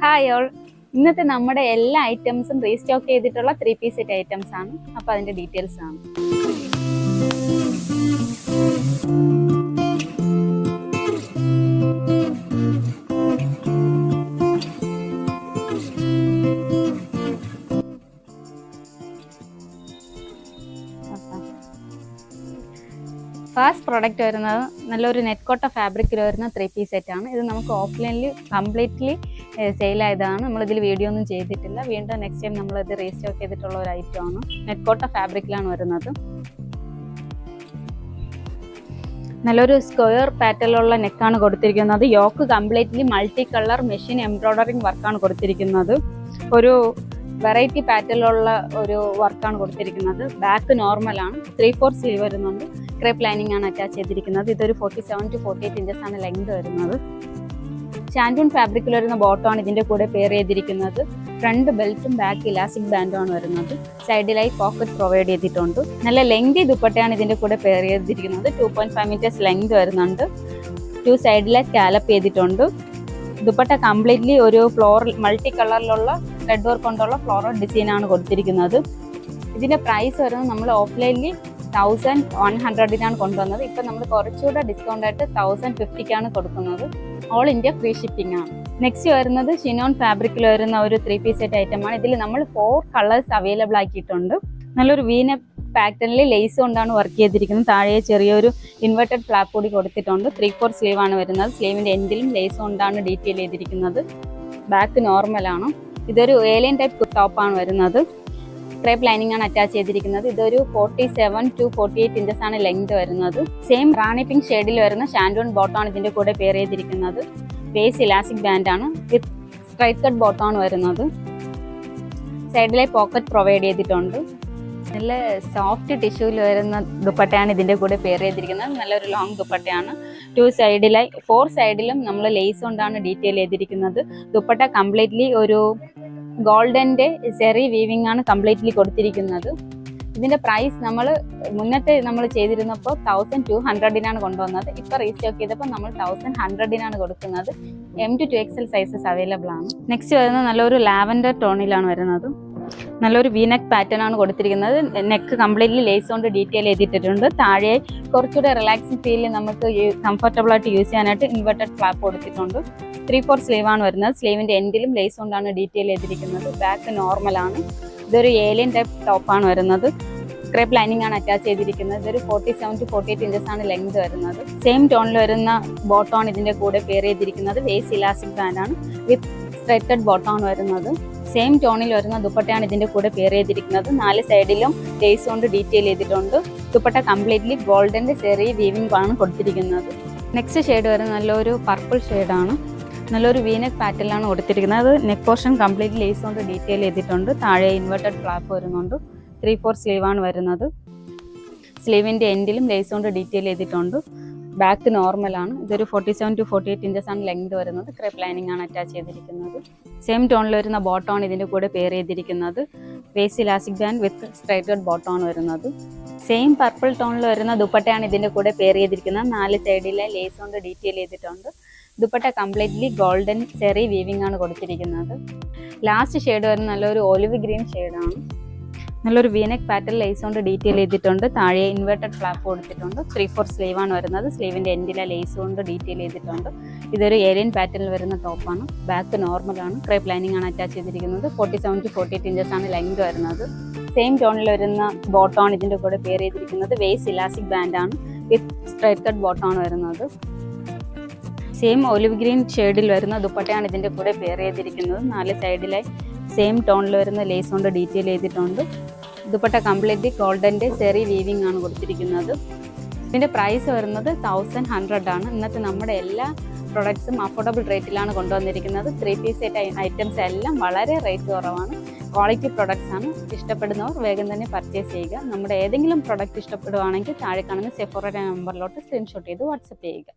Hi all, ഇന്നത്തെ നമ്മുടെ എല്ലാ ഐറ്റംസും റീസ്റ്റോക്ക് ചെയ്തിട്ടുള്ള 3-piece സെറ്റ് ഐറ്റംസ് ആണ്. അപ്പോൾ അതിന്റെ ഡീറ്റെയിൽസ് ആണ്. ഫസ്റ്റ് പ്രോഡക്റ്റ് വരുന്നത് നല്ലൊരു നെറ്റ് കോട്ട ഫാബ്രിക്കിൽ വരുന്ന 3-piece സെറ്റാണ്. ഇത് നമുക്ക് ഓഫ്ലൈനിൽ കംപ്ലീറ്റ്ലി സെയിലായതാണ്. നമ്മളിതിൽ വീഡിയോ ഒന്നും ചെയ്തിട്ടില്ല. വീണ്ടും നെക്സ്റ്റ് ടൈം നമ്മളിത് റീസ്റ്റോക്ക് ചെയ്തിട്ടുള്ള ഒരു ഐറ്റമാണ്. നെറ്റ് കോട്ട ഫാബ്രിക്കിലാണ് വരുന്നത്. നല്ലൊരു സ്ക്വയർ പാറ്റേണിലുള്ള നെക്കാണ് കൊടുത്തിരിക്കുന്നത്. Yoke completely multi colour machine embroidering വർക്കാണ് കൊടുത്തിരിക്കുന്നത്. ഒരു വെറൈറ്റി പാറ്റേണിലുള്ള ഒരു വർക്കാണ് കൊടുത്തിരിക്കുന്നത്. ബാക്ക് നോർമലാണ്. 3/4 സ്ലീവ് വരുന്നുണ്ട്. ക്രേപ്പ് ലൈനിങ് ആണ് അറ്റാച്ച് ചെയ്തിരിക്കുന്നത്. ഇതൊരു 47 to 48 ഇഞ്ചസ് ആണ് ലെങ്ത് വരുന്നത്. ഷാൻഡൂൺ ഫാബ്രിക്കിൽ വരുന്ന ബോട്ടമാണ് ഇതിന്റെ കൂടെ പെയർ ചെയ്തിരിക്കുന്നത്. ഫ്രണ്ട് ബെൽറ്റും ബാക്ക് ഇലാസ്റ്റിക് ബാൻഡും ആണ് വരുന്നത്. സൈഡിലായി പോക്കറ്റ് പ്രൊവൈഡ് ചെയ്തിട്ടുണ്ട്. നല്ല ലെങ്തി ദുപ്പട്ടയാണ് ഇതിന്റെ കൂടെ പെയർ ചെയ്തിരിക്കുന്നത്. 2.5 മീറ്റേഴ്സ് ലെങ്ത് വരുന്നുണ്ട്. 2 സൈഡിലായി സ്കാലപ്പ് ചെയ്തിട്ടുണ്ട്. ദുപ്പട്ട കംപ്ലീറ്റ്ലി ഒരു മൾട്ടി കളറിലുള്ള ത്രെഡ് വർക്ക് കൊണ്ടുള്ള ഫ്ലോറൽ ഡിസൈൻ ആണ് കൊടുത്തിരിക്കുന്നത്. ഇതിന്റെ പ്രൈസ് വരുന്നത് നമ്മൾ ഓഫ്ലൈനിൽ 1100 കൊണ്ടുവന്നത്. ഇപ്പൊ നമ്മൾ കുറച്ചുകൂടെ ഡിസ്കൗണ്ട് ആയിട്ട് 1050 കൊടുക്കുന്നത്. ഓൾ ഇന്ത്യ ഫ്രീ ഷിപ്പിംഗ് ആണ്. നെക്സ്റ്റ് വരുന്നത് ഷിനോൺ ഫാബ്രിക്കിൽ വരുന്ന ഒരു 3-piece സെറ്റ് ഐറ്റം ആണ്. ഇതിൽ നമ്മൾ 4 കളേഴ്സ് അവൈലബിൾ ആക്കിയിട്ടുണ്ട്. നല്ലൊരു വീന പാറ്റേണിൽ ലേസ് കൊണ്ടാണ് വർക്ക് ചെയ്തിരിക്കുന്നത്. താഴെ ചെറിയൊരു ഇൻവെർട്ടഡ് ഫ്ലാപ്പ് കൂടി കൊടുത്തിട്ടുണ്ട്. 3/4 സ്ലീവ് ആണ് വരുന്നത്. സ്ലീവിന്റെ എൻഡിലും ലേസ് കൊണ്ടാണ് ഡീറ്റെയിൽ ചെയ്തിരിക്കുന്നത്. ബാക്ക് നോർമലാണ്. ഇതൊരു ഏലിയൻ ടൈപ്പ് ടോപ്പാണ് വരുന്നത്. ക്രേപ്പ് ലൈനിങ് ആണ് അറ്റാച്ച് ചെയ്തിരിക്കുന്നത്. ഇതൊരു 47 to 48 ഇഞ്ചസ് ആണ് ലെങ്ത് വരുന്നത്. സെയിം റാണി പിങ്ക് ഷെയ്ഡിൽ വരുന്ന ഷാൻഡൂൺ ബോട്ടമാണ് ഇതിന്റെ കൂടെ പെയർ ചെയ്തിരിക്കുന്നത്. ബേസ് ഇലാസ്റ്റിക് ബാൻഡ് ആണ്. വിത്ത് സ്ട്രൈറ്റ് കട്ട് ബോട്ടമാണ് വരുന്നത്. സൈഡിലെ പോക്കറ്റ് പ്രൊവൈഡ് ചെയ്തിട്ടുണ്ട്. നല്ല സോഫ്റ്റ് ടിഷ്യൂവിൽ വരുന്ന ദുപ്പട്ടയാണ് ഇതിന്റെ കൂടെ പെയർ ചെയ്തിരിക്കുന്നത്. നല്ലൊരു ലോങ് ദുപ്പട്ടയാണ്. 4 സൈഡിലും നമ്മൾ ലേസ് കൊണ്ടാണ് ഡീറ്റെയിൽ ചെയ്തിരിക്കുന്നത്. ദുപ്പട്ട കംപ്ലീറ്റ്ലി ഒരു ഗോൾഡന്റെ സെറി വീവിംഗ് ആണ് കംപ്ലീറ്റ്ലി കൊടുത്തിരിക്കുന്നത്. ഇതിന്റെ പ്രൈസ് മുന്നത്തെ നമ്മൾ ചെയ്തിരുന്നപ്പോൾ 1200 കൊണ്ടുവന്നത്. ഇപ്പൊ റീസ്റ്റോക്ക് ചെയ്തപ്പോൾ നമ്മൾ 1100 കൊടുക്കുന്നത്. M to 2XL sizes available ആണ്. നെക്സ്റ്റ് വരുന്നത് നല്ലൊരു ലാവൻഡർ ടോണിലാണ് വരുന്നത്. നല്ലൊരു വീനെക്ക് പാറ്റേൺ ആണ് കൊടുത്തിരിക്കുന്നത്. നെക്ക് കംപ്ലീറ്റ്ലി ലേസ് കൊണ്ട് ഡീറ്റെയിൽ ചെയ്തിട്ടുണ്ട്. താഴെ കുറച്ചുകൂടെ റിലാക്സിങ് ഫീലിൽ നമുക്ക് കംഫർട്ടബിൾ ആയിട്ട് യൂസ് ചെയ്യാനായിട്ട് ഇൻവെർട്ടഡ് ഫ്ലാപ്പ് കൊടുത്തിട്ടുണ്ട്. 3/4 സ്ലീവ് ആണ് വരുന്നത്. സ്ലീവിന്റെ എൻഡിലും ലേസ് കൊണ്ടാണ് ഡീറ്റെയിൽ ചെയ്തിരിക്കുന്നത്. ബാക്ക് നോർമലാണ്. ഇതൊരു ഏലിയൻ ടൈപ്പ് ടോപ്പാണ് വരുന്നത്. ക്രേപ്പ് ലൈനിങ് ആണ് അറ്റാച്ച് ചെയ്തിരിക്കുന്നത്. ഇതൊരു 47 to 48 ഇഞ്ചസ് ആണ് ലെങ്ത് വരുന്നത്. സെയിം ടോണിൽ വരുന്ന ബോട്ടമാണ് ഇതിന്റെ കൂടെ പെയർ ചെയ്തിരിക്കുന്നത്. വേസ്റ്റ് ഇലാസ്റ്റിക് ബാൻഡ് ആണ്. വിത്ത് സ്ട്രൈറ്റഡ് ബോട്ടമാണ് വരുന്നത്. സെയിം ടോണിൽ വരുന്ന ദുപ്പട്ടയാണ് ഇതിന്റെ കൂടെ പെയർ ചെയ്തിരിക്കുന്നത്. 4 സൈഡിലും ലേസ് കൊണ്ട് ഡീറ്റെയിൽ ചെയ്തിട്ടുണ്ട്. ദുപ്പട്ട കംപ്ലീറ്റ്ലി ഗോൾഡന്റെ സെറി വീവിംഗ് ആണ് കൊടുത്തിരിക്കുന്നത്. നെക്സ്റ്റ് ഷെയ്ഡ് വരുന്നത് നല്ലൊരു പർപ്പിൾ ഷെയ്ഡാണ്. നല്ലൊരു വീനെക്ക് പാറ്റേണിലാണ് കൊടുത്തിരിക്കുന്നത്. അത് നെക്ക് പോർഷൻ കംപ്ലീറ്റ് ലേസ് കൊണ്ട് ഡീറ്റെയിൽ ചെയ്തിട്ടുണ്ട്. താഴെ ഇൻവെർട്ടഡ് ഫ്ലാപ്പ് വരുന്നുണ്ട്. 3/4 സ്ലീവ് ആണ് വരുന്നത്. സ്ലീവിന്റെ എൻഡിലും ലേസ് കൊണ്ട് ഡീറ്റെയിൽ ചെയ്തിട്ടുണ്ട്. ബാക്ക് നോർമലാണ്. ഇതൊരു 47 to 48 ഇഞ്ചസ് ആണ് ലെങ്ത് വരുന്നത്. ക്രേപ്പ് ലൈനിങ് ആണ് അറ്റാച്ച് ചെയ്തിരിക്കുന്നത്. സെയിം ടോണിൽ വരുന്ന ബോട്ടമാണ് ഇതിന്റെ കൂടെ പെയർ ചെയ്തിരിക്കുന്നത്. Waist elastic band with straighted ബോട്ടമാണ് വരുന്നത്. സെയിം പർപ്പിൾ ടോണിൽ വരുന്ന ദുപ്പട്ടയാണ് ഇതിന്റെ കൂടെ പെയർ ചെയ്തിരിക്കുന്നത്. 4 സൈഡിലെ ലേസ് കൊണ്ട് ഡീറ്റെയിൽ ചെയ്തിട്ടുണ്ട്. ദുപ്പട്ട കംപ്ലീറ്റ്ലി ഗോൾഡൻ സെറി വീവിംഗ് ആണ് കൊടുത്തിരിക്കുന്നത്. ലാസ്റ്റ് ഷെയ്ഡ് വരുന്ന നല്ലൊരു ഒലിവ് ഗ്രീൻ ഷെയ്ഡാണ്. നല്ലൊരു വീനെക്ക് പാറ്റേൺ ലേസ് കൊണ്ട് ഡീറ്റെയിൽ ചെയ്തിട്ടുണ്ട്. താഴെ ഇൻവെർട്ടഡ് ഫ്ലാപ്പ് കൊടുത്തിട്ടുണ്ട്. 3/4 സ്ലീവ് ആണ് വരുന്നത്. സ്ലീവിന്റെ എൻഡിലെ ലേസ് കൊണ്ട് ഡീറ്റെയിൽ ചെയ്തിട്ടുണ്ട്. ഇതൊരു ഏലിയൻ പാറ്റേണിൽ വരുന്ന ടോപ്പാണ്. ബാക്ക് നോർമലാണ്. ക്രേപ്പ് ലൈനിങ് ആണ് അറ്റാച്ച് ചെയ്തിരിക്കുന്നത്. 47 to 48 ഇഞ്ചസ് ആണ് ലെങ്ത് വരുന്നത്. സെയിം ടോണിൽ വരുന്ന ബോട്ടമാണ് ഇതിന്റെ കൂടെ പെയർ ചെയ്തിരിക്കുന്നത്. വേസ്റ്റ് ഇലാസ്റ്റിക് ബാൻഡ് ആണ്. വിത്ത് സ്ട്രൈറ്റ് കട്ട് ബോട്ടമാണ് വരുന്നത്. സെയിം ഒലിവ് ഗ്രീൻ ഷെയ്ഡിൽ വരുന്ന ദുപ്പട്ടയാണ് ഇതിന്റെ കൂടെ പെയർ ചെയ്തിരിക്കുന്നത്. 4 സൈഡിലായി സെയിം ടോണിൽ വരുന്ന ലേസ് കൊണ്ട് ഡീറ്റെയിൽ ചെയ്തിട്ടുണ്ട്. ദുപ്പട്ട കംപ്ലീറ്റ്ലി ഗോൾഡന്റെ സെറി വീവിംഗ് ആണ് കൊടുത്തിരിക്കുന്നത്. ഇതിന്റെ പ്രൈസ് വരുന്നത് 1100 ആണ്. ഇന്നത്തെ നമ്മുടെ എല്ലാ പ്രൊഡക്ട്സും അഫോർഡബിൾ റേറ്റിലാണ് കൊണ്ടുവന്നിരിക്കുന്നത്. 3-piece സെറ്റ് ഐറ്റംസ് എല്ലാം വളരെ റേറ്റ് കുറവാണ്. ക്വാളിറ്റി പ്രൊഡക്ട്സ് ആണ്. ഇഷ്ടപ്പെടുന്നവർ വേഗം തന്നെ പർച്ചേസ് ചെയ്യുക. നമ്മുടെ ഏതെങ്കിലും പ്രൊഡക്റ്റ് ഇഷ്ടപ്പെടുവാണെങ്കിൽ താഴെ കാണുന്ന സെഫോറ നമ്പറിലോട്ട് സ്ക്രീൻഷോട്ട് ചെയ്ത് വാട്സപ്പ് ചെയ്യുക.